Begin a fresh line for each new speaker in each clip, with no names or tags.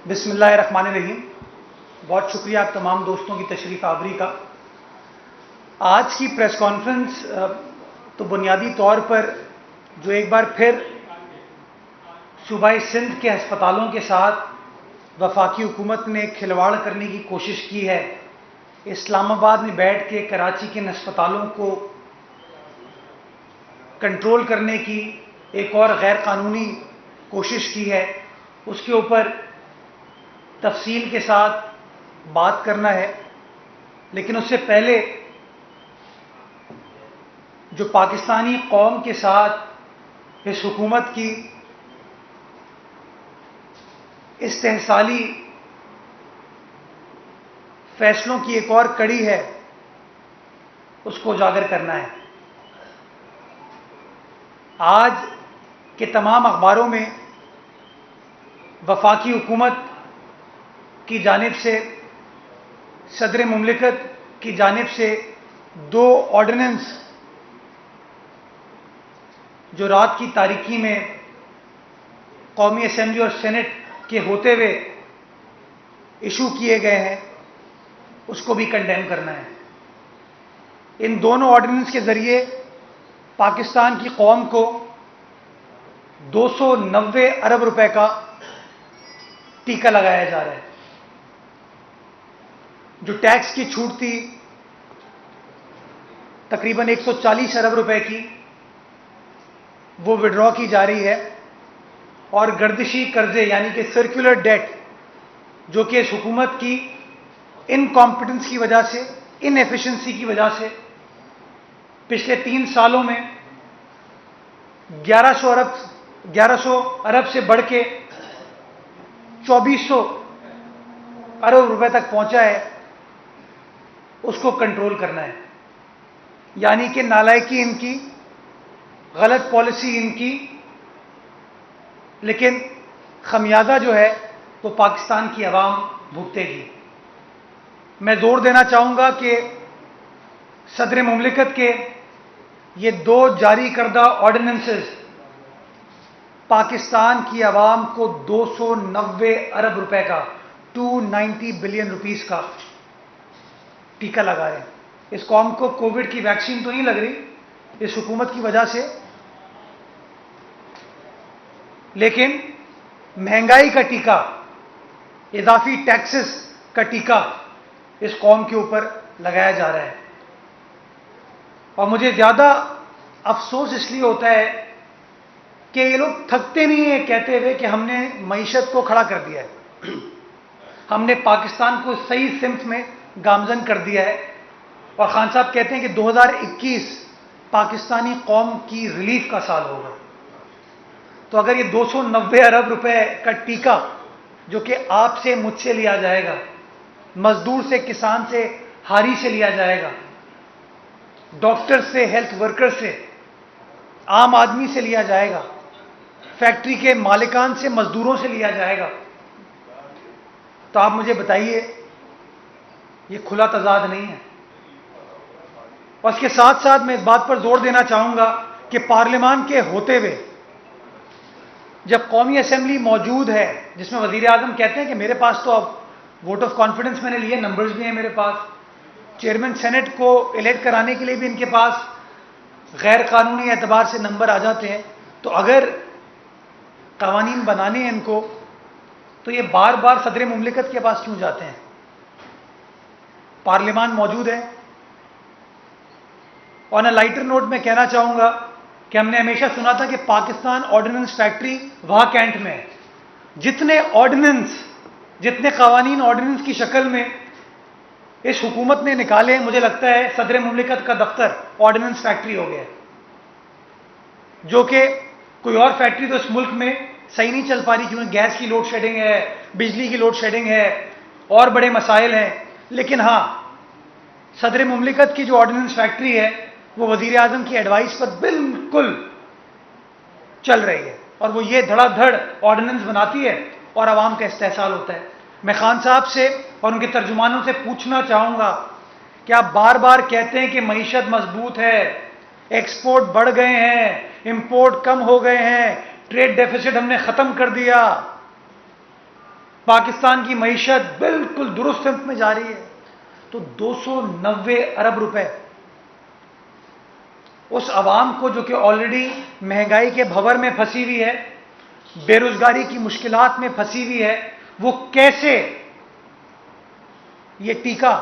بسم اللہ الرحمن الرحیم. بہت شکریہ آپ تمام دوستوں کی تشریف آوری کا. آج کی پریس کانفرنس تو بنیادی طور پر جو ایک بار پھر صوبہ سندھ کے ہسپتالوں کے ساتھ وفاقی حکومت نے کھلواڑ کرنے کی کوشش کی ہے، اسلام آباد میں بیٹھ کے کراچی کے ہسپتالوں کو کنٹرول کرنے کی ایک اور غیر قانونی کوشش کی ہے، اس کے اوپر تفصیل کے ساتھ بات کرنا ہے. لیکن اس سے پہلے جو پاکستانی قوم کے ساتھ اس حکومت کی استحصالی فیصلوں کی ایک اور کڑی ہے، اس کو اجاگر کرنا ہے. آج کے تمام اخباروں میں وفاقی حکومت کی جانب سے، صدر مملکت کی جانب سے 2 آرڈیننس جو رات کی تاریکی میں قومی اسمبلی اور سینٹ کے ہوتے ہوئے ایشو کیے گئے ہیں، اس کو بھی کنڈیم کرنا ہے. ان دونوں آرڈیننس کے ذریعے پاکستان کی قوم کو 290 ارب روپے کا ٹیکہ لگایا جا رہا ہے. جو ٹیکس کی چھوٹ تھی تقریباً 140 ارب روپے کی، وہ وڈرا کی جا رہی ہے، اور گردشی قرضے یعنی کہ سرکولر ڈیٹ جو کہ اس حکومت کی انکمپیٹنس کی وجہ سے، ان ایفیشنسی کی وجہ سے پچھلے 3 سالوں میں 1100 ارب سے بڑھ کے 2400 ارب روپے تک پہنچا ہے، اس کو کنٹرول کرنا ہے. یعنی کہ نالائکی ان کی، غلط پالیسی ان کی، لیکن خمیازہ جو ہے وہ پاکستان کی عوام بھگتے گی. میں زور دینا چاہوں گا کہ صدر مملکت کے یہ 2 جاری کردہ آرڈیننسز پاکستان کی عوام کو 290 ارب روپے کا 290 بلین روپیز کا ٹیکہ لگا ہے. اس قوم کو کووڈ کی ویکسین تو نہیں لگ رہی اس حکومت کی وجہ سے، لیکن مہنگائی کا ٹیکہ، اضافی ٹیکسز کا ٹیکہ اس قوم کے اوپر لگایا جا رہا ہے. اور مجھے زیادہ افسوس اس لیے ہوتا ہے کہ یہ لوگ تھکتے نہیں ہیں کہتے ہوئے کہ ہم نے معیشت کو کھڑا کر دیا ہے، ہم نے پاکستان کو صحیح سمت میں گامزن کر دیا ہے. اور خان صاحب کہتے ہیں کہ 2021 پاکستانی قوم کی ریلیف کا سال ہوگا. تو اگر یہ 290 ارب روپے کا ٹیکہ جو کہ آپ سے، مجھ سے لیا جائے گا، مزدور سے، کسان سے، ہاری سے لیا جائے گا، ڈاکٹر سے، ہیلتھ ورکر سے، عام آدمی سے لیا جائے گا، فیکٹری کے مالکان سے، مزدوروں سے لیا جائے گا، تو آپ مجھے بتائیے یہ کھلا تضاد نہیں ہے؟ اور اس کے ساتھ ساتھ میں اس بات پر زور دینا چاہوں گا کہ پارلیمان کے ہوتے ہوئے جب قومی اسمبلی موجود ہے، جس میں وزیر اعظم کہتے ہیں کہ میرے پاس تو اب ووٹ آف کانفیڈنس میں نے لیے، نمبرز بھی ہیں میرے پاس، چیئرمین سینٹ کو الیکٹ کرانے کے لیے بھی ان کے پاس غیر قانونی اعتبار سے نمبر آ جاتے ہیں، تو اگر قوانین بنانے ہیں ان کو تو یہ بار بار صدر مملکت کے پاس کیوں جاتے ہیں؟ پارلیمان موجود ہے. آن اے لائٹر نوٹ میں کہنا چاہوں گا کہ ہم نے ہمیشہ سنا تھا کہ پاکستان آرڈیننس فیکٹری وہاں کینٹ میں ہے. جتنے قوانین آرڈیننس کی شکل میں اس حکومت نے نکالے، مجھے لگتا ہے صدر مملکت کا دفتر آرڈیننس فیکٹری ہو گیا ہے. جو کہ کوئی اور فیکٹری تو اس ملک میں صحیح نہیں چل پا رہی، کیونکہ گیس کی لوڈ شیڈنگ ہے، بجلی کی لوڈ شیڈنگ ہے، اور بڑے مسائل ہیں. لیکن ہاں، صدر مملکت کی جو آرڈیننس فیکٹری ہے وہ وزیر اعظم کی ایڈوائس پر بالکل چل رہی ہے، اور وہ یہ دھڑا دھڑ آرڈیننس بناتی ہے اور عوام کا استحصال ہوتا ہے. میں خان صاحب سے اور ان کے ترجمانوں سے پوچھنا چاہوں گا کہ آپ بار بار کہتے ہیں کہ معیشت مضبوط ہے، ایکسپورٹ بڑھ گئے ہیں، امپورٹ کم ہو گئے ہیں، ٹریڈ ڈیفیسٹ ہم نے ختم کر دیا. پاکستان کی معیشت بالکل درست سمت میں جا رہی ہے، تو 290 ارب روپے اس عوام کو جو کہ آلریڈی مہنگائی کے بھنور میں پھنسی ہوئی ہے، بے روزگاری کی مشکلات میں پھنسی ہوئی ہے، وہ کیسے یہ ٹیکہ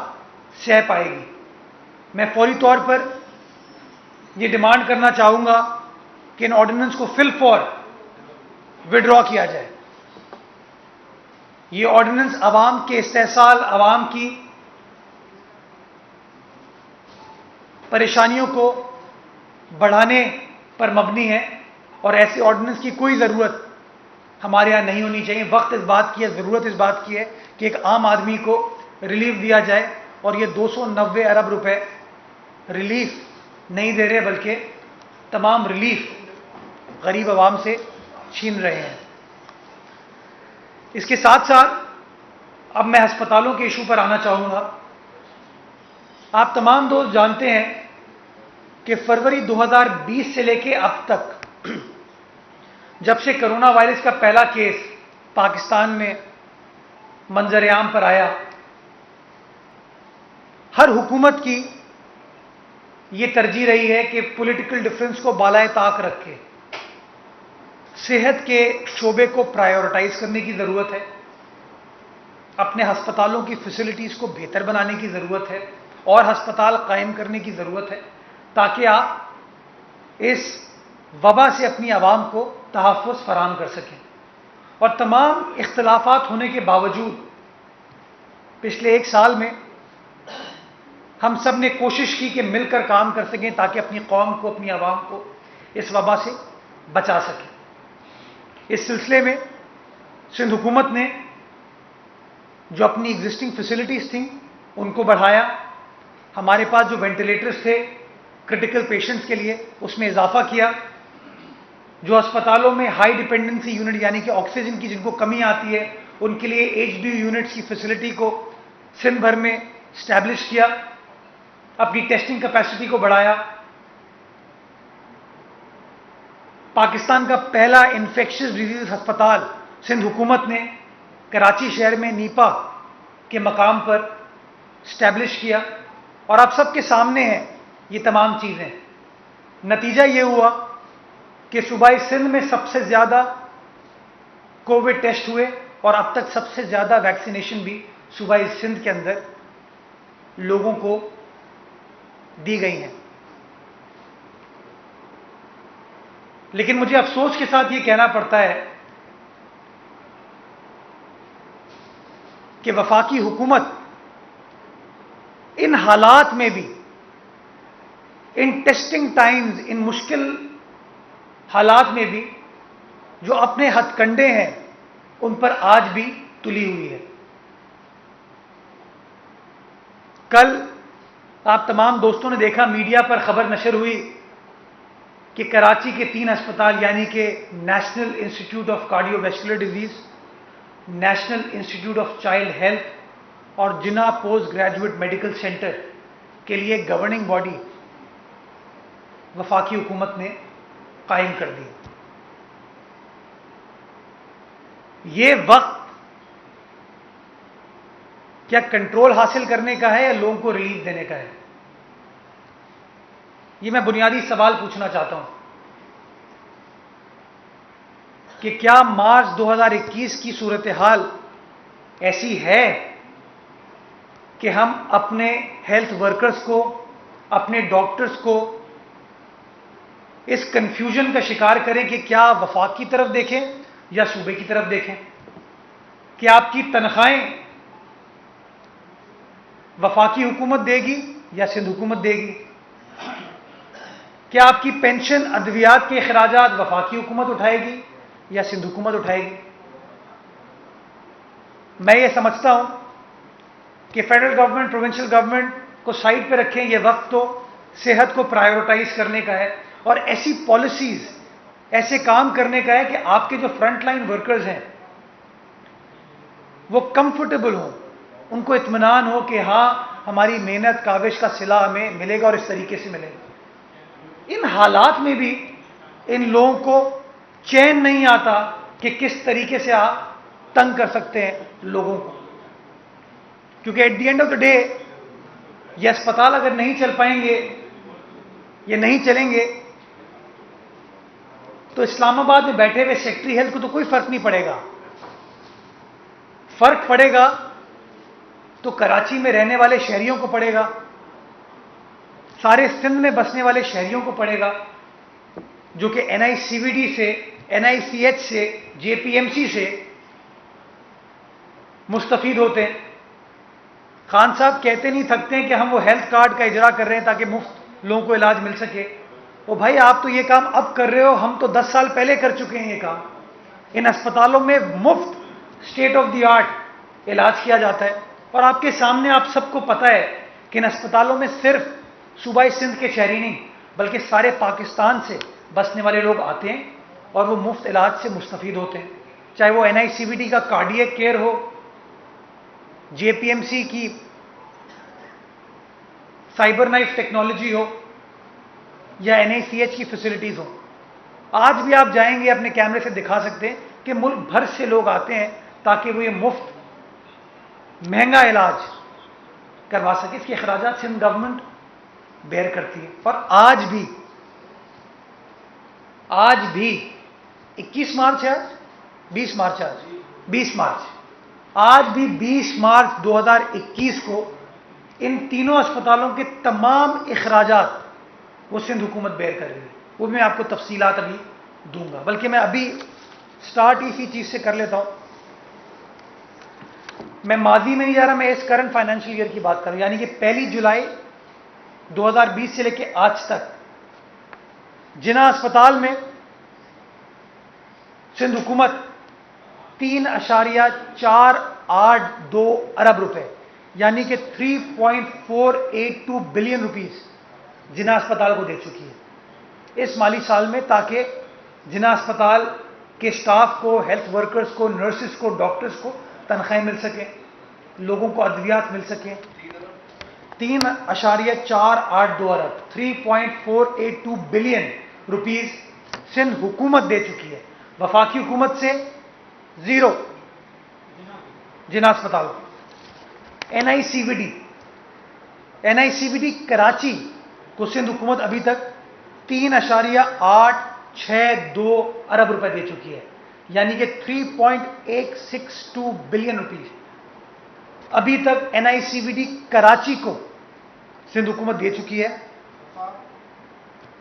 سہ پائے گی؟ میں فوری طور پر یہ ڈیمانڈ کرنا چاہوں گا کہ ان آرڈیننس کو فل فور وڈرا کیا جائے۔ یہ آرڈیننس عوام کے استحصال، عوام کی پریشانیوں کو بڑھانے پر مبنی ہے، اور ایسے آرڈیننس کی کوئی ضرورت ہمارے یہاں نہیں ہونی چاہیے۔ وقت اس بات کی ہے، ضرورت اس بات کی ہے کہ ایک عام آدمی کو ریلیف دیا جائے، اور یہ 290 ارب روپے ریلیف نہیں دے رہے بلکہ تمام ریلیف غریب عوام سے چھین رہے ہیں۔ اس کے ساتھ ساتھ اب میں ہسپتالوں کے ایشو پر آنا چاہوں گا۔ آپ تمام دوست جانتے ہیں کہ فروری 2020 سے لے کے اب تک، جب سے کرونا وائرس کا پہلا کیس پاکستان میں منظر عام پر آیا، ہر حکومت کی یہ ترجیح رہی ہے کہ پولیٹیکل ڈفرینس کو بالائے طاق رکھ کے صحت کے شعبے کو پرائیورٹائز کرنے کی ضرورت ہے، اپنے ہسپتالوں کی فیسلٹیز کو بہتر بنانے کی ضرورت ہے، اور ہسپتال قائم کرنے کی ضرورت ہے تاکہ آپ اس وبا سے اپنی عوام کو تحفظ فراہم کر سکیں۔ اور تمام اختلافات ہونے کے باوجود پچھلے ایک سال میں ہم سب نے کوشش کی کہ مل کر کام کر سکیں تاکہ اپنی قوم کو، اپنی عوام کو اس وبا سے بچا سکیں۔ اس سلسلے میں سندھ حکومت نے جو اپنی ایگزسٹنگ فیسلٹیز تھیں ان کو بڑھایا، ہمارے پاس جو وینٹیلیٹرز تھے کرٹیکل پیشنٹس کے لیے اس میں اضافہ کیا، جو اسپتالوں میں ہائی ڈیپینڈنسی یونٹ یعنی کہ آکسیجن کی جن کو کمی آتی ہے ان کے لیے HDU یونٹس کی فیسلٹی کو سندھ بھر میں اسٹیبلش کیا، اپنی ٹیسٹنگ کیپیسٹی کو بڑھایا۔ پاکستان کا پہلا انفیکشس ڈیزیز ہسپتال سندھ حکومت نے کراچی شہر میں نیپا کے مقام پر اسٹیبلش کیا، اور اب سب کے سامنے ہیں یہ تمام چیزیں۔ نتیجہ یہ ہوا کہ صوبائی سندھ میں سب سے زیادہ کووڈ ٹیسٹ ہوئے، اور اب تک سب سے زیادہ ویکسینیشن بھی صوبائی سندھ کے اندر لوگوں کو دی گئی ہیں۔ لیکن مجھے افسوس کے ساتھ یہ کہنا پڑتا ہے کہ وفاقی حکومت ان حالات میں بھی، ان ٹیسٹنگ ٹائمز، ان مشکل حالات میں بھی جو اپنے ہتھ کنڈے ہیں ان پر آج بھی تلی ہوئی ہے۔ کل آپ تمام دوستوں نے دیکھا، میڈیا پر خبر نشر ہوئی کہ کراچی کے 3 ہسپتال یعنی کہ national institute of cardio vascular disease, national institute of child health اور جناح پوسٹ گریجویٹ میڈیکل سینٹر کے لیے گورننگ باڈی وفاقی حکومت نے قائم کر دی۔ یہ وقت کیا کنٹرول حاصل کرنے کا ہے یا لوگوں کو ریلیف دینے کا ہے؟ یہ میں بنیادی سوال پوچھنا چاہتا ہوں کہ کیا مارچ 2021 کی صورتحال ایسی ہے کہ ہم اپنے ہیلتھ ورکرز کو، اپنے ڈاکٹرز کو اس کنفیوژن کا شکار کریں کہ کیا وفاق کی طرف دیکھیں یا صوبے کی طرف دیکھیں؟ کہ آپ کی تنخواہیں وفاقی حکومت دے گی یا سندھ حکومت دے گی؟ کیا آپ کی پینشن، ادویات کے اخراجات وفاقی حکومت اٹھائے گی یا سندھ حکومت اٹھائے گی؟ میں یہ سمجھتا ہوں کہ فیڈرل گورنمنٹ، پروونشل گورنمنٹ کو سائڈ پہ رکھیں، یہ وقت تو صحت کو پرائیورٹائز کرنے کا ہے، اور ایسی پالیسیز، ایسے کام کرنے کا ہے کہ آپ کے جو فرنٹ لائن ورکرز ہیں وہ کمفرٹیبل ہوں، ان کو اطمینان ہو کہ ہاں ہماری محنت کاوش کا صلہ ہمیں ملے گا اور اس طریقے سے ملے گا۔ ان حالات میں بھی ان لوگوں کو چین نہیں آتا کہ کس طریقے سے آپ تنگ کر سکتے ہیں لوگوں کو، کیونکہ at the end of the day یہ اسپتال اگر نہیں چل پائیں گے یا نہیں چلیں گے تو اسلام آباد میں بیٹھے ہوئے سیکٹری ہیلتھ کو تو کوئی فرق نہیں پڑے گا. فرق پڑے گا تو کراچی میں رہنے والے شہریوں کو پڑے گا، سارے سندھ میں بسنے والے شہریوں کو پڑے گا جو کہ این آئی سی وی ڈی سے، این آئی سی ایچ سے، جے پی ایم سی سے مستفید ہوتے ہیں. خان صاحب کہتے نہیں تھکتے ہیں کہ ہم وہ ہیلتھ کارڈ کا اجرا کر رہے ہیں تاکہ مفت لوگوں کو علاج مل سکے. وہ بھائی آپ تو یہ کام اب کر رہے ہو، ہم تو 10 سال پہلے کر چکے ہیں یہ کام. ان اسپتالوں میں مفت اسٹیٹ آف دی آرٹ علاج کیا جاتا ہے، اور آپ کے سامنے آپ سب کو پتہ ہے کہ ان اسپتالوں میں صرف صوبہ سندھ کے شہری نہیں بلکہ سارے پاکستان سے بسنے والے لوگ آتے ہیں اور وہ مفت علاج سے مستفید ہوتے ہیں، چاہے وہ این آئی سی وی ڈی کا کارڈیک کیئر ہو، جے پی ایم سی کی سائبر نائف ٹیکنالوجی ہو یا این آئی سی ایچ کی فیسلٹیز ہوں. آج بھی آپ جائیں گے اپنے کیمرے سے دکھا سکتے ہیں کہ ملک بھر سے لوگ آتے ہیں تاکہ وہ یہ مفت مہنگا علاج کروا سکے. اس کے اخراجات سندھ گورنمنٹ بیئر کرتی ہے. اور آج بھی 21 مارچ ہے، 20 مارچ ہے، 20 مارچ، آج بھی 20 مارچ 2021 کو ان تینوں اسپتالوں کے تمام اخراجات وہ سندھ حکومت بیئر کر رہی ہے. وہ میں آپ کو تفصیلات ابھی دوں گا، بلکہ میں ابھی سٹارٹ اسی چیز سے کر لیتا ہوں. میں ماضی میں نہیں جا رہا، میں اس کرنٹ فائنینشیل ایئر کی بات کر رہا ہوں، یعنی کہ 1 جولائی 2020 سے لے کے آج تک جنا اسپتال میں سندھ حکومت 3.482 ارب روپے یعنی کہ 3.482 بلین روپیز جنا اسپتال کو دے چکی ہے اس مالی سال میں، تاکہ جنا اسپتال کے سٹاف کو، ہیلتھ ورکرز کو، نرسز کو، ڈاکٹرز کو تنخواہیں مل سکیں، لوگوں کو ادویات مل سکیں. 3.482 ارب 3.482 بلین روپیز سندھ حکومت دے چکی ہے. وفاقی حکومت سے 0 جنا اسپتال. این آئی سی وی ڈی کراچی کو سندھ حکومت ابھی تک 3.862 ارب روپے دے چکی ہے، یعنی کہ 3.862 بلین روپیز ابھی تک این آئی سی وی ڈی کراچی کو سندھ حکومت دے چکی ہے.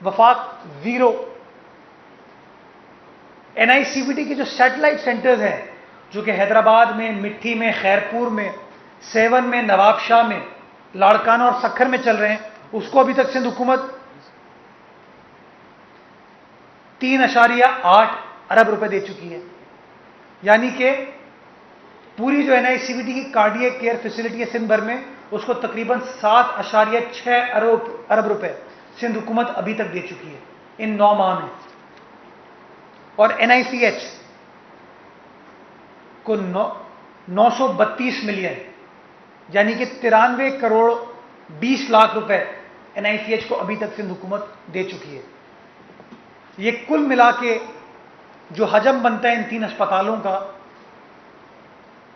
وفاق 0. این آئی سی وی ڈی کے جو سیٹلائٹ سینٹرز ہیں جو کہ حیدرآباد میں، مٹھی میں، خیرپور میں، سیون میں، نواب شاہ میں، لاڑکانہ اور سکھر میں چل رہے ہیں، اس کو ابھی تک سندھ حکومت 3.8 ارب روپے دے چکی ہے. یعنی کہ پوری جو این آئی سی وی ڈی کی کارڈیک کیئر فیسلٹی ہے سندھ بھر میں، اس کو تقریباً 7.6 ارب روپے سندھ حکومت ابھی تک دے چکی ہے ان 9 ماہ میں. اور این آئی سی ایچ کو 932 ملین یعنی کہ 93 کروڑ 20 لاکھ روپے این آئی سی ایچ کو ابھی تک سندھ حکومت دے چکی ہے. یہ کل ملا کے جو حجم بنتا ہے ان 3 اسپتالوں کا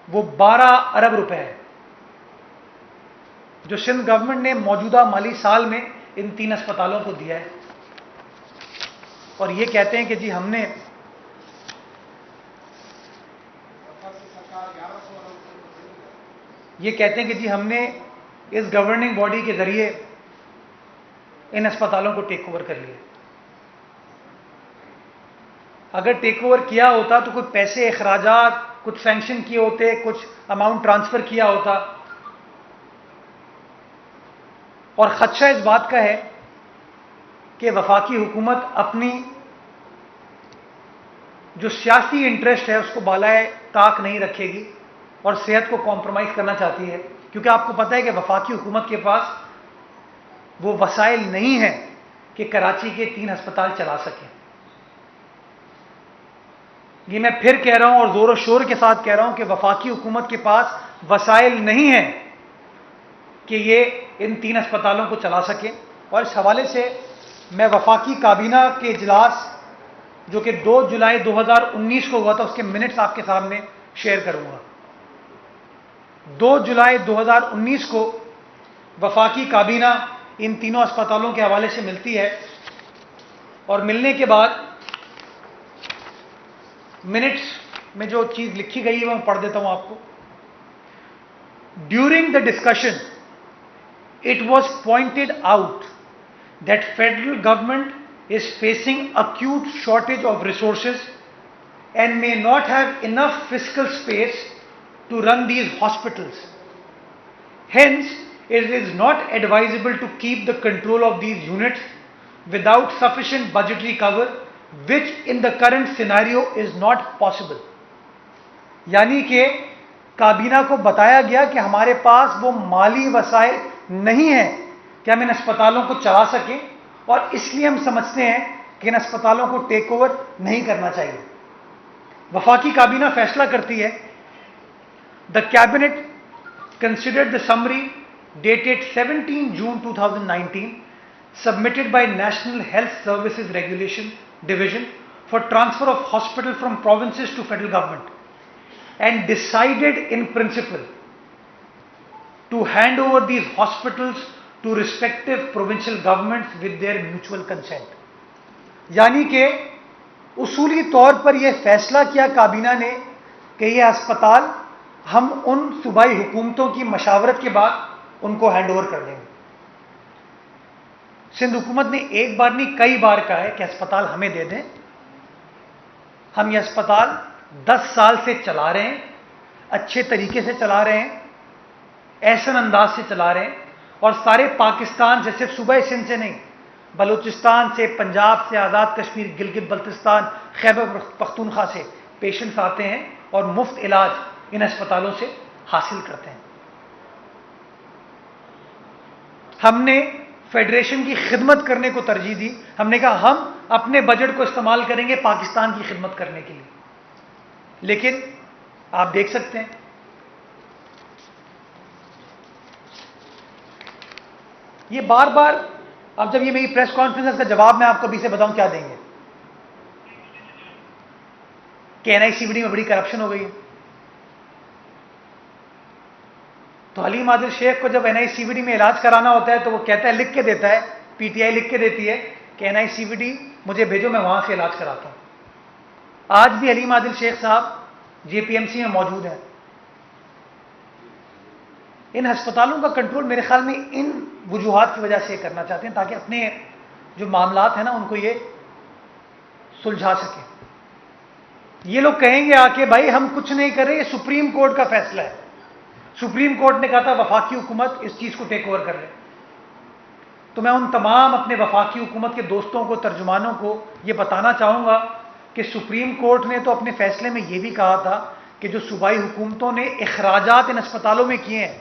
وہ 12 ارب روپے ہے جو سندھ گورنمنٹ نے موجودہ مالی سال میں ان 3 اسپتالوں کو دیا ہے. اور یہ کہتے ہیں کہ جی ہم نے اس گورننگ باڈی کے ذریعے ان اسپتالوں کو ٹیک اوور کر لیا. اگر ٹیک اوور کیا ہوتا تو کچھ پیسے، اخراجات کچھ سینکشن کیے ہوتے، کچھ اماؤنٹ ٹرانسفر کیا ہوتا. اور خدشہ اس بات کا ہے کہ وفاقی حکومت اپنی جو سیاسی انٹرسٹ ہے اس کو بالائے طاق نہیں رکھے گی اور صحت کو کمپرومائز کرنا چاہتی ہے، کیونکہ آپ کو پتہ ہے کہ وفاقی حکومت کے پاس وہ وسائل نہیں ہیں کہ کراچی کے 3 ہسپتال چلا سکیں. یہ میں پھر کہہ رہا ہوں اور زور و شور کے ساتھ کہہ رہا ہوں کہ وفاقی حکومت کے پاس وسائل نہیں ہیں کہ یہ ان 3 اسپتالوں کو چلا سکیں. اور اس حوالے سے میں وفاقی کابینہ کے اجلاس جو کہ 2 جولائی 2019 کو ہوا تھا، اس کے منٹس آپ کے سامنے شیئر کروں گا۔ 2 جولائی 2019 کو وفاقی کابینہ ان تینوں اسپتالوں کے حوالے سے ملتی ہے، اور ملنے کے بعد منٹس میں جو چیز لکھی گئی ہے وہ میں پڑھ دیتا ہوں آپ کو۔ During the discussion it was pointed out that federal government is facing acute shortage of resources and may not have enough fiscal space to run these hospitals. Hence, it is not advisable to keep the control of these units without sufficient budgetary cover, which in the current scenario is not possible. یعنی کہ کابینہ کو بتایا گیا کہ ہمارے پاس وہ مالی وسائل نہیں ہیں کہ ہم ان اسپتالوں کو چلا سکیں، اور اس لیے ہم سمجھتے ہیں کہ ان اسپتالوں کو ٹیک اوور نہیں کرنا چاہیے۔ وفاقی کابینہ فیصلہ کرتی ہے، the cabinet considered the summary dated 17 June 2019 submitted by National Health Services Regulation Division for transfer of hospital from provinces to federal government, and decided in principle to hand over these hospitals to respective provincial governments with their mutual consent. یعنی کہ اصولی طور پر یہ فیصلہ کیا کابینہ نے کہ یہ اسپتال ہم ان صوبائی حکومتوں کی مشاورت کے بعد ان کو ہینڈ اوور کر دیں گے۔ سندھ حکومت نے ایک بار نہیں کئی بار کہا ہے کہ اسپتال ہمیں دے دیں، ہم یہ اسپتال 10 سال سے چلا رہے ہیں، اچھے طریقے سے چلا رہے ہیں، احسن انداز سے چلا رہے ہیں، اور سارے پاکستان سے، صرف صوبہ سندھ سے نہیں، بلوچستان سے، پنجاب سے، آزاد کشمیر، گلگت بلتستان، خیبر پختونخوا سے پیشنٹس آتے ہیں اور مفت علاج ان اسپتالوں سے حاصل کرتے ہیں۔ ہم نے فیڈریشن کی خدمت کرنے کو ترجیح دی، ہم نے کہا ہم اپنے بجٹ کو استعمال کریں گے پاکستان کی خدمت کرنے کے لیے۔ لیکن آپ دیکھ سکتے ہیں یہ بار بار، اب جب یہ میری پریس کانفرنس کا جواب میں آپ کو ابھی سے بتاؤں کیا دیں گے کہ این آئی سی وی ڈی میں بڑی کرپشن ہو گئی ہے، تو حلیم عادل شیخ کو جب این آئی سی وی ڈی میں علاج کرانا ہوتا ہے تو وہ کہتا ہے، لکھ کے دیتا ہے، پی ٹی آئی لکھ کے دیتی ہے کہ این آئی سی وی ڈی مجھے بھیجو، میں وہاں سے علاج کراتا ہوں۔ آج بھی حلیم عادل شیخ صاحب جے پی ایم سی میں موجود ہیں۔ ان ہسپتالوں کا کنٹرول میرے خیال میں ان وجوہات کی وجہ سے کرنا چاہتے ہیں تاکہ اپنے جو معاملات ہیں نا ان کو یہ سلجھا سکیں۔ یہ لوگ کہیں گے آ کے بھائی ہم کچھ نہیں کر رہے، یہ سپریم کورٹ کا فیصلہ ہے، سپریم کورٹ نے کہا تھا وفاقی حکومت اس چیز کو ٹیک اوور کر لے۔ تو میں ان تمام اپنے وفاقی حکومت کے دوستوں کو، ترجمانوں کو یہ بتانا چاہوں گا کہ سپریم کورٹ نے تو اپنے فیصلے میں یہ بھی کہا تھا کہ جو صوبائی حکومتوں نے اخراجات ان اسپتالوں میں کیے ہیں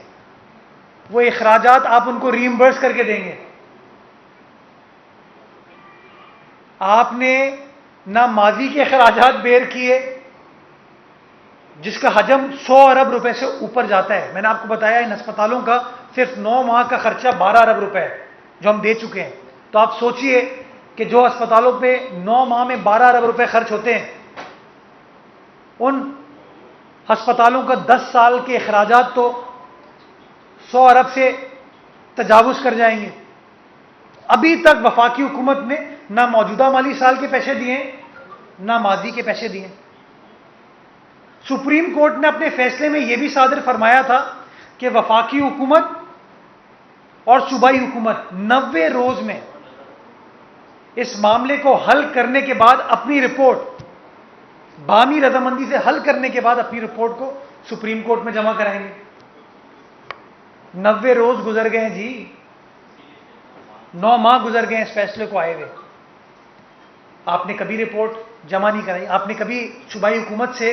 وہ اخراجات آپ ان کو ریمبرس کر کے دیں گے۔ آپ نے نہ ماضی کے اخراجات بیئر کیے جس کا حجم 100 ارب روپے سے اوپر جاتا ہے۔ میں نے آپ کو بتایا ان اسپتالوں کا صرف 9 ماہ کا خرچہ 12 ارب روپے ہے جو ہم دے چکے ہیں۔ تو آپ سوچئے کہ جو اسپتالوں پہ 9 ماہ میں 12 ارب روپے خرچ ہوتے ہیں، ان ہسپتالوں کا 10 سال کے اخراجات تو 100 ارب سے تجاوز کر جائیں گے۔ ابھی تک وفاقی حکومت نے نہ موجودہ مالی سال کے پیسے دیے نہ ماضی کے پیسے دیے۔ سپریم کورٹ نے اپنے فیصلے میں یہ بھی صادر فرمایا تھا کہ وفاقی حکومت اور صوبائی حکومت 90 روز میں اس معاملے کو حل کرنے کے بعد اپنی رپورٹ باہمی رضامندی سے حل کرنے کے بعد اپنی رپورٹ کو سپریم کورٹ میں جمع کرائیں گے۔ 90 روز گزر گئے ہیں جی، 9 ماہ گزر گئے ہیں اس فیصلے کو آئے ہوئے، آپ نے کبھی رپورٹ جمع نہیں کرائی، آپ نے کبھی صوبائی حکومت سے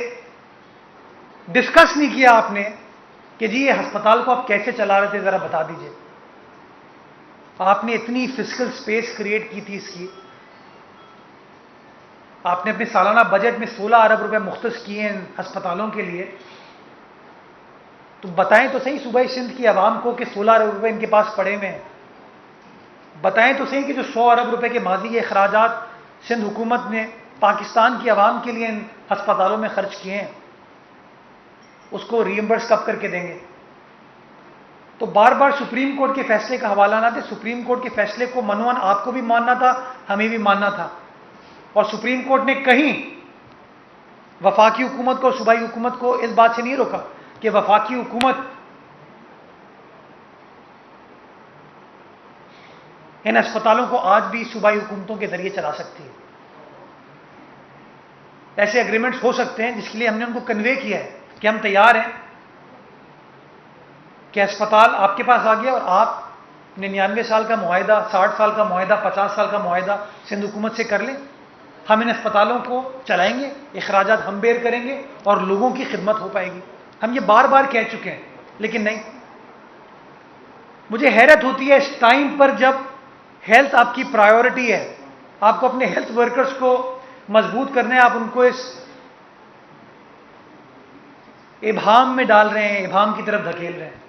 ڈسکس نہیں کیا آپ نے کہ جی یہ ہسپتال کو آپ کیسے چلا رہے تھے ذرا بتا دیجئے۔ آپ نے اتنی فزیکل سپیس کریٹ کی تھی اس کی، آپ نے اپنے سالانہ بجٹ میں 16 ارب روپے مختص کیے ہیں ہسپتالوں کے لیے، تو بتائیں تو صحیح صوبہ سندھ کی عوام کو کہ 16 ارب روپے ان کے پاس پڑے ہوئے ہیں، بتائیں تو صحیح کہ جو 100 ارب روپے کے ماضی کے اخراجات سندھ حکومت نے پاکستان کی عوام کے لیے ان ہسپتالوں میں خرچ کیے ہیں اس کو ری ایمبرس کب کر کے دیں گے؟ تو بار بار سپریم کورٹ کے فیصلے کا حوالہ نہ دے. سپریم کورٹ کے فیصلے کو منوان آپ کو بھی ماننا تھا, ہمیں بھی ماننا تھا. اور سپریم کورٹ نے کہیں وفاقی حکومت کو اور صوبائی حکومت کو اس بات سے نہیں روکا کہ وفاقی حکومت ان اسپتالوں کو آج بھی صوبائی حکومتوں کے ذریعے چلا سکتی ہے. ایسے اگریمنٹس ہو سکتے ہیں جس کے لیے ہم نے ان کو کنوے کیا ہے کہ ہم تیار ہیں کہ اسپتال آپ کے پاس آ گیا اور آپ 99 سال کا معاہدہ, 60 سال کا معاہدہ, 50 سال کا معاہدہ سندھ حکومت سے کر لیں. ہم ان اسپتالوں کو چلائیں گے, اخراجات ہم بیئر کریں گے اور لوگوں کی خدمت ہو پائے گی. ہم یہ بار بار کہہ چکے ہیں, لیکن نہیں. مجھے حیرت ہوتی ہے اس ٹائم پر جب ہیلتھ آپ کی پرائیورٹی ہے, آپ کو اپنے ہیلتھ ورکرز کو مضبوط کرنا ہے, آپ ان کو اس ابہام میں ڈال رہے ہیں, ابہام کی طرف دھکیل رہے ہیں.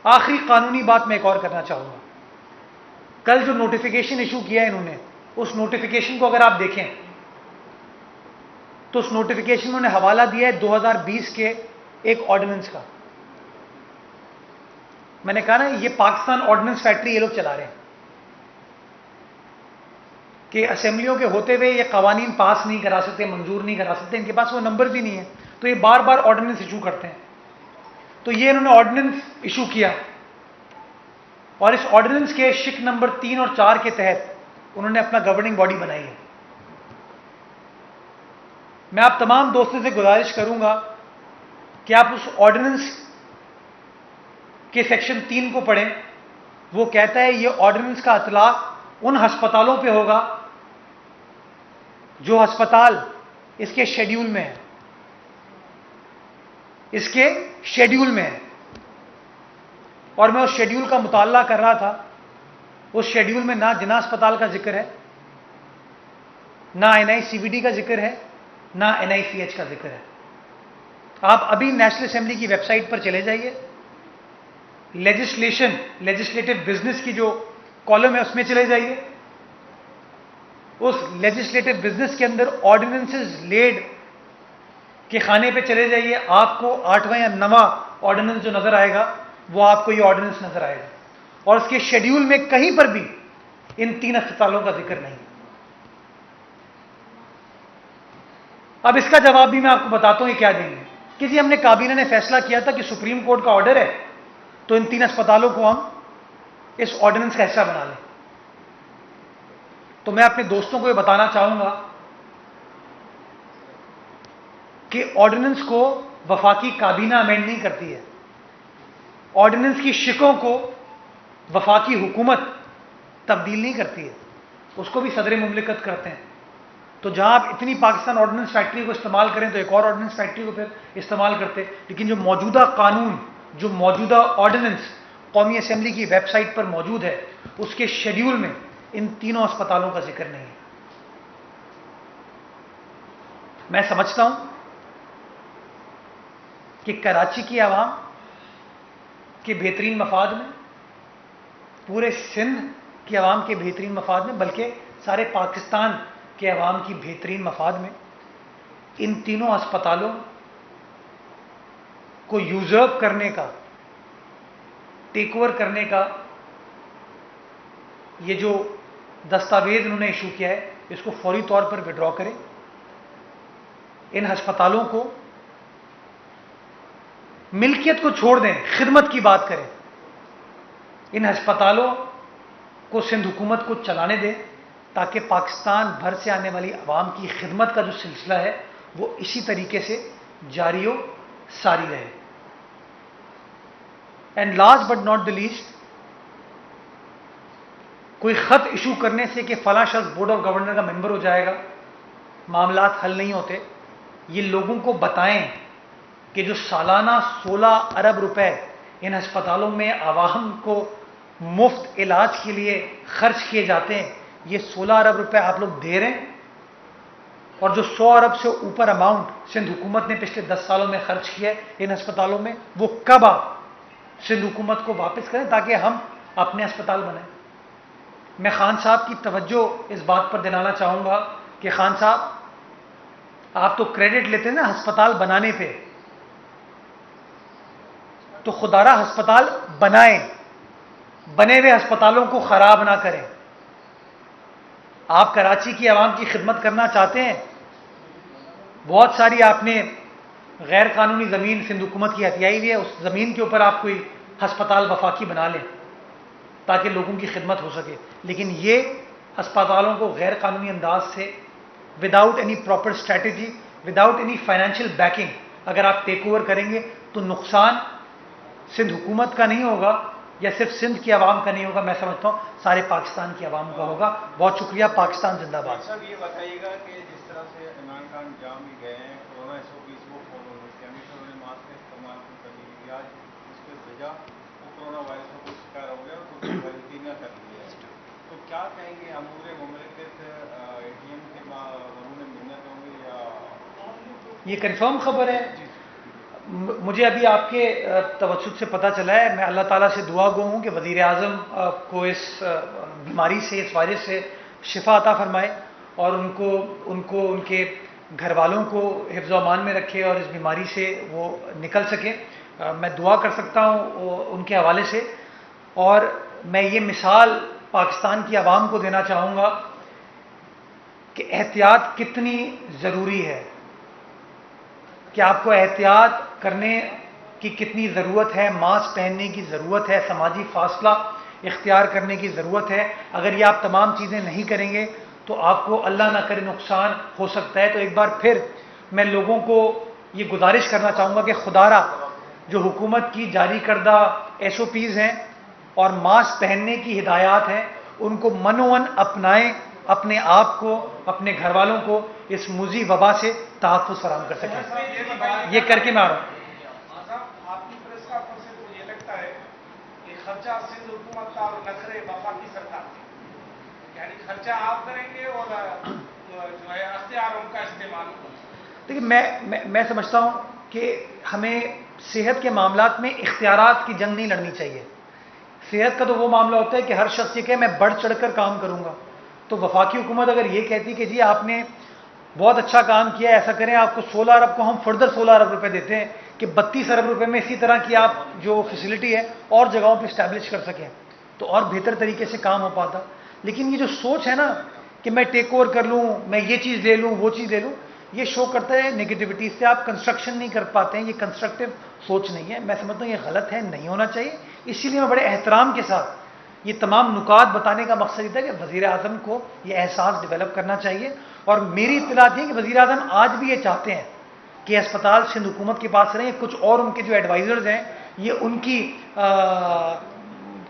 آخری قانونی بات میں ایک اور کرنا چاہوں گا. کل جو نوٹیفیکیشن ایشو کیا ہے انہوں نے, اس نوٹیفیکیشن کو اگر آپ دیکھیں تو اس نوٹیفیکیشن انہوں نے حوالہ دیا ہے 2020 کے ایک آرڈیننس کا. میں نے کہا نا یہ پاکستان آرڈیننس فیکٹری یہ لوگ چلا رہے ہیں کہ اسمبلیوں کے ہوتے ہوئے یہ قوانین پاس نہیں کرا سکتے, منظور نہیں کرا سکتے, ان کے پاس وہ نمبر بھی نہیں ہے, تو یہ بار بار آرڈیننس ایشو کرتے ہیں. تو یہ انہوں نے آرڈیننس ایشو کیا اور اس آرڈیننس کے شک نمبر 3 اور 4 کے تحت انہوں نے اپنا گورننگ باڈی بنائی ہے. میں آپ تمام دوستوں سے گزارش کروں گا کہ آپ اس آرڈیننس کے سیکشن 3 کو پڑھیں. وہ کہتا ہے یہ آرڈیننس کا اطلاق ان ہسپتالوں پہ ہوگا جو ہسپتال اس کے شیڈیول میں ہے, اس کے شیڈیول میں ہے. اور میں اس شیڈیول کا مطالعہ کر رہا تھا, اس شیڈیول میں نہ جنا اسپتال کا ذکر ہے, نہ NICVD کا ذکر ہے, نہ NICH کا ذکر ہے. آپ ابھی نیشنل اسمبلی کی ویب سائٹ پر چلے جائیے, لیجسلیٹو بزنس کی جو کالم ہے اس میں چلے جائیے. اس لیجسلیٹو بزنس کے اندر آرڈیننسز لیڈ کے خانے پہ چلے جائیے, آپ کو 8واں یا 9واں آرڈیننس جو نظر آئے گا وہ آپ کو یہ آرڈیننس نظر آئے گا. اور اس کے شیڈیول میں کہیں پر بھی ان 3 اسپتالوں کا ذکر نہیں. اب اس کا جواب بھی میں آپ کو بتاتا ہوں یہ کیا دیں گے کہ جی ہم نے کابینہ نے فیصلہ کیا تھا کہ سپریم کورٹ کا آرڈر ہے تو ان 3 اسپتالوں کو ہم اس آرڈیننس کا حصہ بنا لیں. تو میں اپنے دوستوں کو یہ بتانا چاہوں گا کہ آرڈیننس کو وفاقی کابینہ امینڈ نہیں کرتی ہے, آرڈیننس کی شکوں کو وفاقی حکومت تبدیل نہیں کرتی ہے, اس کو بھی صدر مملکت کرتے ہیں. تو جہاں آپ اتنی پاکستان آرڈیننس فیکٹری کو استعمال کریں تو ایک اور آرڈیننس فیکٹری کو پھر استعمال کرتے. لیکن جو موجودہ قانون, جو موجودہ آرڈیننس قومی اسمبلی کی ویب سائٹ پر موجود ہے, اس کے شیڈیول میں ان تینوں اسپتالوں کا ذکر نہیں ہے. میں سمجھتا ہوں کہ کراچی کی عوام کے بہترین مفاد میں, پورے سندھ کی عوام کے بہترین مفاد میں, بلکہ سارے پاکستان کے عوام کی بہترین مفاد میں ان تینوں اسپتالوں کو یوزرو کرنے کا, ٹیک اوور کرنے کا یہ جو دستاویز انہوں نے ایشو کیا ہے اس کو فوری طور پر وڈرا کریں. ان ہسپتالوں کو ملکیت کو چھوڑ دیں, خدمت کی بات کریں. ان ہسپتالوں کو سندھ حکومت کو چلانے دیں تاکہ پاکستان بھر سے آنے والی عوام کی خدمت کا جو سلسلہ ہے وہ اسی طریقے سے جاری و ساری رہے. And last but not the least, کوئی خط ایشو کرنے سے کہ فلاں شخص بورڈ آف گورنر کا ممبر ہو جائے گا معاملات حل نہیں ہوتے. یہ لوگوں کو بتائیں کہ جو سالانہ 16 ارب روپے ان ہسپتالوں میں عوام کو مفت علاج کے لیے خرچ کیے جاتے ہیں, یہ 16 ارب روپے آپ لوگ دے رہے ہیں, اور جو 100 ارب سے اوپر اماؤنٹ سندھ حکومت نے پچھلے 10 سالوں میں خرچ کیا ہے ان ہسپتالوں میں, وہ کب آپ سندھ حکومت کو واپس کریں تاکہ ہم اپنے ہسپتال بنائیں. میں خان صاحب کی توجہ اس بات پر دلانا چاہوں گا کہ خان صاحب آپ تو کریڈٹ لیتے ہیں نا ہسپتال بنانے پہ, تو خدارہ ہسپتال بنائیں، بنے ہوئے ہسپتالوں کو خراب نہ کریں۔ آپ کراچی کی عوام کی خدمت کرنا چاہتے ہیں، بہت ساری آپ نے غیر قانونی زمین سندھ حکومت کی ہتھیائی ہوئی ہے، اس زمین کے اوپر آپ کوئی ہسپتال وفاقی بنا لیں تاکہ لوگوں کی خدمت ہو سکے، لیکن یہ ہسپتالوں کو غیر قانونی انداز سے without any proper strategy, without any financial backing اگر آپ ٹیک اوور کریں گے تو نقصان سندھ حکومت کا نہیں ہوگا یا صرف سندھ کی عوام کا نہیں ہوگا، میں سمجھتا ہوں سارے پاکستان کی عوام کا ہوگا۔ بہت شکریہ، پاکستان زندہ باد۔
صاحب یہ بتائیے گا کہ جس طرح سے عمران خان جام بھی گئے ہیں، کورونا SOPs وہ فالو ہونے سے ہمیشہ انہوں نے ماسک کا استعمال کرنے کی آج اس کے بجا وہ کورونا وائرس کا کوئی شکار ہو گیا اور کوئی غلطی نہ کر لی ہے، تو کیا کہیں گے امور مملکت ATM کے ضرور منت ہوں گے یا
یہ کنفرم خبر ہے؟ مجھے ابھی آپ کے توسط سے پتہ چلا ہے، میں اللہ تعالیٰ سے دعا گو ہوں کہ وزیر اعظم کو اس بیماری سے، اس وائرس سے شفا عطا فرمائے اور ان کو ان کے گھر والوں کو حفظ و امان میں رکھے اور اس بیماری سے وہ نکل سکیں۔ میں دعا کر سکتا ہوں ان کے حوالے سے، اور میں یہ مثال پاکستان کی عوام کو دینا چاہوں گا کہ احتیاط کتنی ضروری ہے، کہ آپ کو احتیاط کرنے کی کتنی ضرورت ہے، ماسک پہننے کی ضرورت ہے، سماجی فاصلہ اختیار کرنے کی ضرورت ہے۔ اگر یہ آپ تمام چیزیں نہیں کریں گے تو آپ کو اللہ نہ کرے نقصان ہو سکتا ہے۔ تو ایک بار پھر میں لوگوں کو یہ گزارش کرنا چاہوں گا کہ خدارہ جو حکومت کی جاری کردہ SOPs ہیں اور ماسک پہننے کی ہدایات ہیں ان کو منوً اپنائیں، اپنے آپ کو، اپنے گھر والوں کو اس موذی وبا سے تحفظ فراہم کر سکیں۔ یہ کر کے میں آ رہا ہوں۔
آپ کی پریس کانفرنس سے مجھے یہ لگتا ہے کہ خرچہ سندھ حکومت کا اور نخرے وفاقی سرکار کے، یعنی خرچہ آپ کریں گے اور جو ہے اختیاروں کا استعمال ہوگا۔
دیکھیے میں سمجھتا ہوں کہ ہمیں صحت کے معاملات میں اختیارات کی جنگ نہیں لڑنی چاہیے۔ صحت کا تو وہ معاملہ ہوتا ہے کہ ہر شخص یہ کہ میں بڑھ چڑھ کر کام کروں گا، تو وفاقی حکومت اگر یہ کہتی کہ جی آپ نے بہت اچھا کام کیا، ایسا کریں آپ کو 16 ارب کو ہم فردر 16 ارب روپے دیتے ہیں کہ 32 ارب روپے میں اسی طرح کی آپ جو فیسلٹی ہے اور جگہوں پہ اسٹیبلش کر سکیں تو اور بہتر طریقے سے کام ہو پاتا۔ لیکن یہ جو سوچ ہے نا کہ میں ٹیک اوور کر لوں، میں یہ چیز لے لوں، وہ چیز لے لوں، یہ شو کرتا ہے نگیٹیوٹی سے آپ کنسٹرکشن نہیں کر پاتے ہیں، یہ کنسٹرکٹیو سوچ نہیں ہے۔ میں سمجھتا ہوں یہ غلط ہے، نہیں ہونا چاہیے۔ اسی لیے میں بڑے احترام کے ساتھ یہ تمام نکات بتانے کا مقصد یہ تھا کہ وزیر اعظم کو یہ احساس ڈیولپ کرنا چاہیے، اور میری اطلاعات یہ کہ وزیر اعظم آج بھی یہ چاہتے ہیں کہ اسپتال سندھ حکومت کے پاس رہیں، کچھ اور ان کے جو ایڈوائزرز ہیں یہ ان کی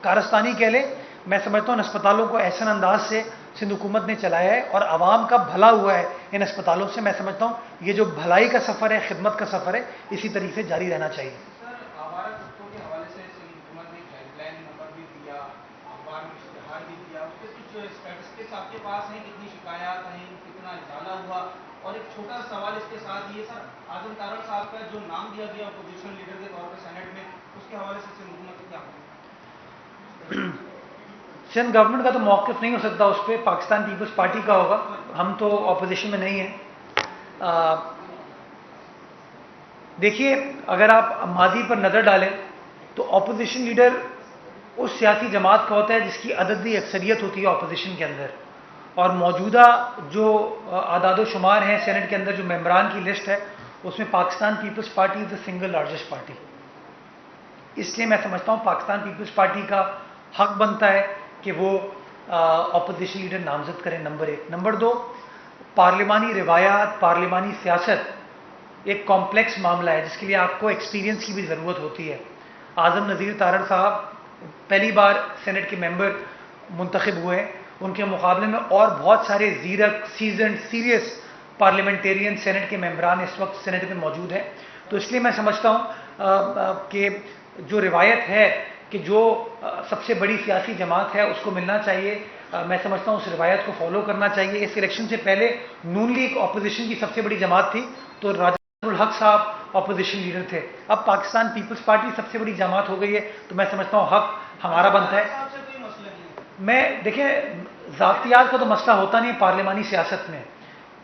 کارستانی کہہ لیں۔ میں سمجھتا ہوں ان اسپتالوں کو احسن انداز سے سندھ حکومت نے چلایا ہے اور عوام کا بھلا ہوا ہے ان اسپتالوں سے۔ میں سمجھتا ہوں یہ جو بھلائی کا سفر ہے، خدمت کا سفر ہے، اسی طریقے سے جاری رہنا چاہیے۔
سر آوارہ کتوں کے حوالے سے سندھ حکومت نے ہیلپ لائن نمبر بھی دیا، اخبار میں اشتہار بھی دیا، اس پہ کچھ اسٹیٹسٹکس آپ کے پاس ہیں، کتنی شکایات ہیں، کتنا ازالہ ہوا؟ اور ایک چھوٹا سوال اس کے ساتھ یہ سر، اعظم تارڑ صاحب کا جو نام دیا گیا اپوزیشن لیڈر کے طور پہ سینٹ میں، اس کے حوالے سے سندھ حکومت کیا ہوگا؟
سندھ گورنمنٹ کا تو موقف نہیں ہو سکتا، اس پہ پاکستان پیپلز پارٹی کا ہوگا، ہم تو اپوزیشن میں نہیں ہیں۔ دیکھیے اگر آپ ماضی پر نظر ڈالیں تو اپوزیشن لیڈر اس سیاسی جماعت کا ہوتا ہے جس کی عددی اکثریت ہوتی ہے اپوزیشن کے اندر، اور موجودہ جو اعداد و شمار ہیں سینٹ کے اندر جو ممبران کی لسٹ ہے اس میں Pakistan Peoples Party is the single largest party. اس لیے میں سمجھتا ہوں پاکستان پیپلز پارٹی کا حق بنتا ہے کہ وہ اپوزیشن لیڈر نامزد کریں، نمبر 1۔ نمبر 2، پارلیمانی روایات، پارلیمانی سیاست ایک کمپلیکس معاملہ ہے جس کے لیے آپ کو ایکسپیرینس کی بھی ضرورت ہوتی ہے۔ اعظم نذیر تارڑ صاحب پہلی بار سینٹ کے ممبر منتخب ہوئے، ان کے مقابلے میں اور بہت سارے زیرک، سیزنڈ، سیریس پارلیمنٹیرین سینٹ کے ممبران اس وقت سینٹ میں موجود ہیں۔ تو اس لیے میں سمجھتا ہوں کہ جو روایت ہے کہ جو سب سے بڑی سیاسی جماعت ہے اس کو ملنا چاہیے، میں سمجھتا ہوں اس روایت کو فالو کرنا چاہیے۔ اس الیکشن سے پہلے نون لیگ اپوزیشن کی سب سے بڑی جماعت تھی تو راجہ الحق صاحب اپوزیشن لیڈر تھے، اب پاکستان پیپلز پارٹی سب سے بڑی جماعت ہو گئی ہے، تو میں سمجھتا ہوں حق ہمارا بنتا ہے۔ میں دیکھیں ذاتیات کا تو مسئلہ ہوتا نہیں پارلیمانی سیاست میں،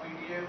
PDM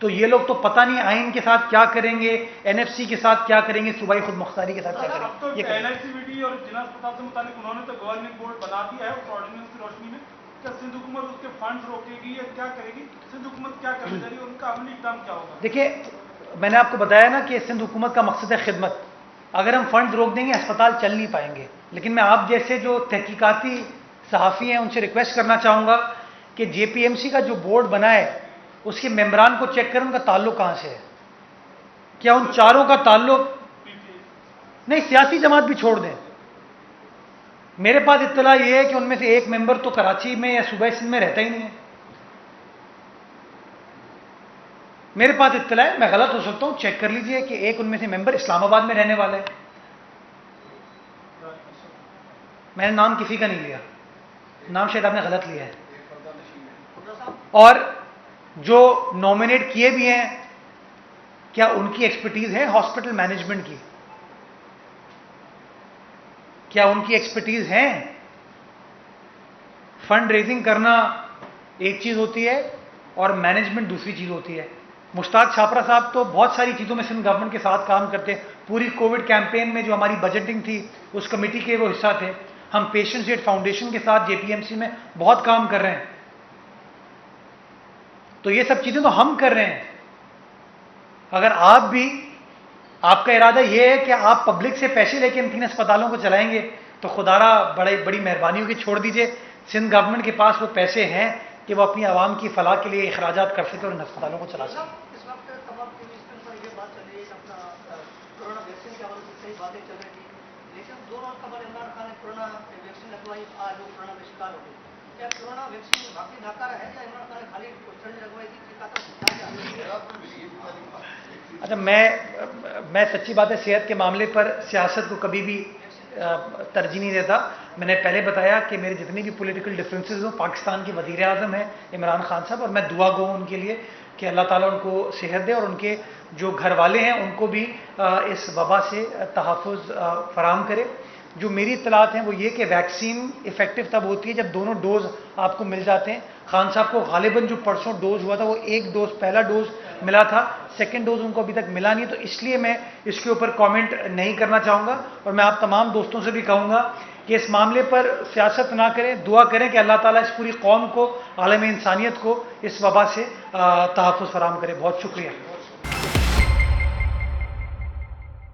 تو یہ لوگ تو پتہ نہیں آئین کے ساتھ کیا کریں گے, NFC کے ساتھ کیا کریں گے, صوبائی خود مختاری کے ساتھ کیا کریں
اب تو
گے. یہ کریں گے.
NICVT اور ضلع اسپتال سے متعلق انہوں نے تو گورننگ بورڈ بنا دیا ہے اس آرڈیننس کی روشنی میں. کیا سندھ حکومت اس کے فنڈز روکے گی یا کیا کرے گی؟ سندھ حکومت کیا کرنے جا رہی ہے اور ان کا عملی اقدام کیا ہوگا؟
دیکھیے, میں نے آپ کو بتایا نا کہ سندھ حکومت کا مقصد ہے خدمت. اگر ہم فنڈ روک دیں گے اسپتال چل نہیں پائیں گے. لیکن میں آپ جیسے جو تحقیقاتی صحافی ہیں ان سے ریکویسٹ کرنا چاہوں گا کہ JPMC کا جو بورڈ بنا ہے اس کے ممبران کو چیک کریں ان کا تعلق کہاں سے ہے. کیا ان چاروں کا تعلق نہیں, سیاسی جماعت بھی چھوڑ دیں. میرے پاس اطلاع یہ ہے کہ ان میں سے ایک ممبر تو کراچی میں یا صوبہ سندھ میں رہتا ہی نہیں ہے. میرے پاس اطلاع ہے, میں غلط ہو سکتا ہوں, چیک کر لیجئے کہ ایک ان میں سے ممبر اسلام آباد میں رہنے والا ہے. میں نے نام کسی کا نہیں لیا, نام شاید آپ نے غلط لیا ہے. اور جو نامنیٹ کیے بھی ہیں کیا ان کی ایکسپرٹیز ہے ہاسپٹل مینجمنٹ کی؟ کیا ان کی ایکسپرٹیز ہے؟ فنڈ ریزنگ کرنا ایک چیز ہوتی ہے اور مینجمنٹ دوسری چیز ہوتی ہے. مشتاق چھاپرا صاحب تو بہت ساری چیزوں میں سندھ گورنمنٹ کے ساتھ کام کرتے ہیں. پوری کووڈ کیمپین میں جو ہماری بجٹنگ تھی اس کمیٹی کے وہ حصہ تھے. ہم پیشنٹس ایڈ فاؤنڈیشن کے ساتھ JPMC میں بہت کام کر رہے ہیں. تو یہ سب چیزیں تو ہم کر رہے ہیں. اگر آپ کا ارادہ یہ ہے کہ آپ پبلک سے پیسے لے کے ان 3 اسپتالوں کو چلائیں گے تو خدا را بڑی مہربانی ہوگی, چھوڑ دیجئے. سندھ گورنمنٹ کے پاس وہ پیسے ہیں کہ وہ اپنی عوام کی فلاح کے لیے اخراجات کر سکے اور ان اسپتالوں کو چلا سکے.
اس وقت تمام ٹی وی اسکرین پر یہ بات چل رہی ہے کہ اپنا کورونا ویکسین کے حوالے سے کئی باتیں چل رہی تھی, لیکن 2 روز قبل عمران خان نے کورونا ویکسین لگوائی, آج وہ کورونا کا شکار ہو گئے. کیا کورونا ویکسین واقعی ناکارہ ہے یا عمران خان نے خالی ٹھنڈ لگوائی تھی؟
اچھا, میں سچی بات ہے صحت کے معاملے پر سیاست کو کبھی بھی ترجیح نہیں دیتا. میں نے پہلے بتایا کہ میرے جتنی بھی پولیٹیکل ڈفرینسز ہوں, پاکستان کے وزیر اعظم ہیں عمران خان صاحب, اور میں دعا گو ہوں ان کے لیے کہ اللہ تعالیٰ ان کو صحت دے اور ان کے جو گھر والے ہیں ان کو بھی اس وبا سے تحفظ فراہم کرے. جو میری اطلاعات ہیں وہ یہ کہ ویکسین افیکٹو تب ہوتی ہے جب دونوں ڈوز آپ کو مل جاتے ہیں. خان صاحب کو غالباً جو پرسوں ڈوز ہوا تھا وہ 1 ڈوز, پہلا ڈوز ملا تھا, سیکنڈ ڈوز ان کو ابھی تک ملا نہیں. تو اس لیے میں اس کے اوپر کامنٹ نہیں کرنا چاہوں گا. اور میں آپ تمام دوستوں سے بھی کہوں گا کہ اس معاملے پر سیاست نہ کریں, دعا کریں کہ اللہ تعالیٰ اس پوری قوم کو, عالم انسانیت کو اس وبا سے تحفظ فراہم کرے. بہت شکریہ.